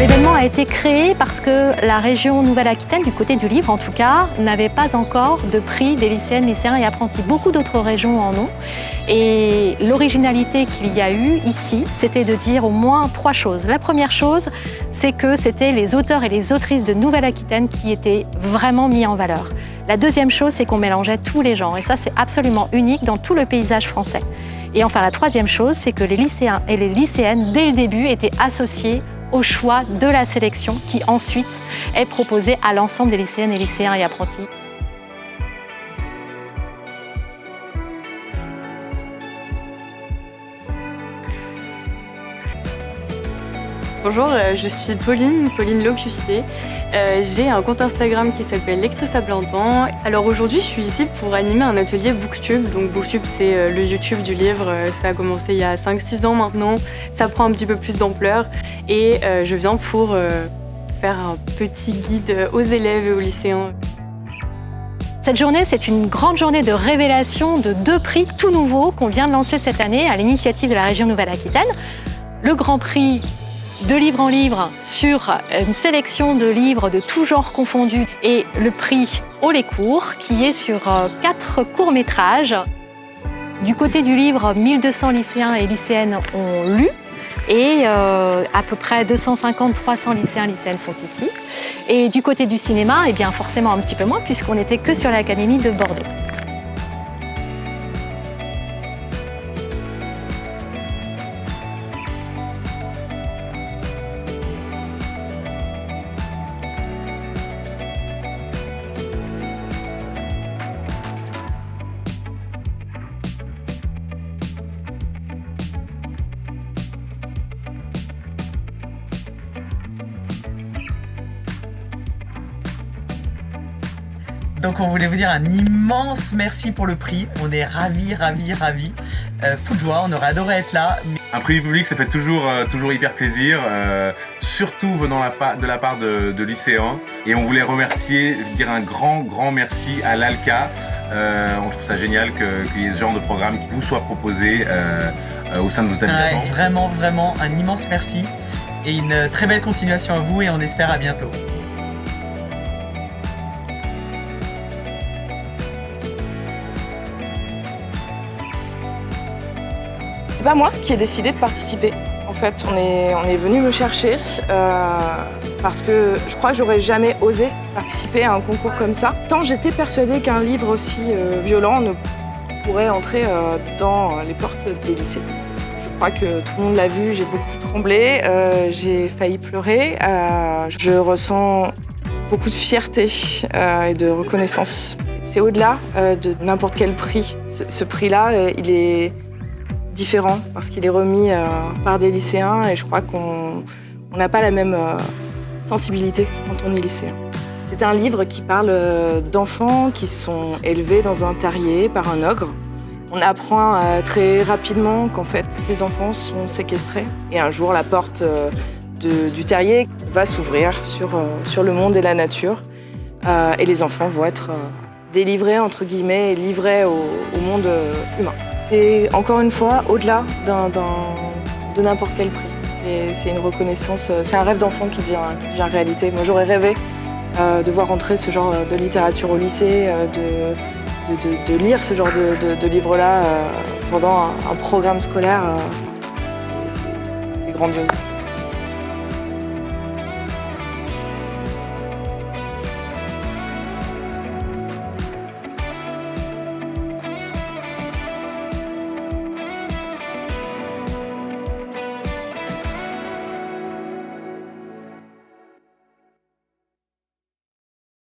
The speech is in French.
L'événement a été créé parce que la région Nouvelle-Aquitaine, du côté du livre en tout cas, n'avait pas encore de prix des lycéennes, lycéens et apprentis. Beaucoup d'autres régions en ont. Et l'originalité qu'il y a eu ici, c'était de dire au moins 3 choses. La première chose, c'est que c'était les auteurs et les autrices de Nouvelle-Aquitaine qui étaient vraiment mis en valeur. La deuxième chose, c'est qu'on mélangeait tous les genres. Et ça, c'est absolument unique dans tout le paysage français. Et enfin, la troisième chose, c'est que les lycéens et les lycéennes, dès le début, étaient associés au choix de la sélection qui ensuite est proposée à l'ensemble des lycéennes et lycéens et apprentis. Bonjour, je suis Pauline Locussier. J'ai un compte Instagram qui s'appelle Lectrice à plein temps. Alors aujourd'hui, je suis ici pour animer un atelier Booktube. Donc Booktube, c'est le YouTube du livre. Ça a commencé il y a 5-6 ans maintenant. Ça prend un petit peu plus d'ampleur. Et je viens pour faire un petit guide aux élèves et aux lycéens. Cette journée, c'est une grande journée de révélation de 2 prix tout nouveaux qu'on vient de lancer cette année à l'initiative de la région Nouvelle-Aquitaine. Le Grand Prix de livre en livre sur une sélection de livres de tous genres confondus et le prix Haut les cours qui est sur 4 courts-métrages. Du côté du livre, 1200 lycéens et lycéennes ont lu et à peu près 250-300 lycéens et lycéennes sont ici. Et du côté du cinéma, eh bien forcément un petit peu moins puisqu'on n'était que sur l'Académie de Bordeaux. Donc on voulait vous dire un immense merci pour le prix, on est ravis. Fou de joie, on aurait adoré être là. Un prix du public, ça fait toujours hyper plaisir, surtout venant de la part de lycéens. Et on voulait remercier, dire un grand merci à l'ALCA. On trouve ça génial qu'il y ait ce genre de programme qui vous soit proposé au sein de vos établissements. Ouais, vraiment un immense merci et une très belle continuation à vous et on espère à bientôt. C'est pas moi qui ai décidé de participer. En fait, on est venu me chercher parce que je crois que j'aurais jamais osé participer à un concours comme ça. Tant j'étais persuadée qu'un livre aussi violent ne pourrait entrer dans les portes des lycées. Je crois que tout le monde l'a vu, j'ai beaucoup tremblé, j'ai failli pleurer. Je ressens beaucoup de fierté et de reconnaissance. C'est au-delà de n'importe quel prix. Ce prix-là, il est différent parce qu'il est remis par des lycéens et je crois qu'on n'a pas la même sensibilité quand on est lycéen. C'est un livre qui parle d'enfants qui sont élevés dans un terrier par un ogre. On apprend très rapidement qu'en fait ces enfants sont séquestrés et un jour la porte du terrier va s'ouvrir sur le monde et la nature et les enfants vont être délivrés entre guillemets et livrés au monde humain. C'est encore une fois au-delà de n'importe quel prix. C'est une reconnaissance, c'est un rêve d'enfant qui devient réalité. Moi j'aurais rêvé de voir entrer ce genre de littérature au lycée, de lire ce genre de livre-là pendant un programme scolaire. C'est grandiose.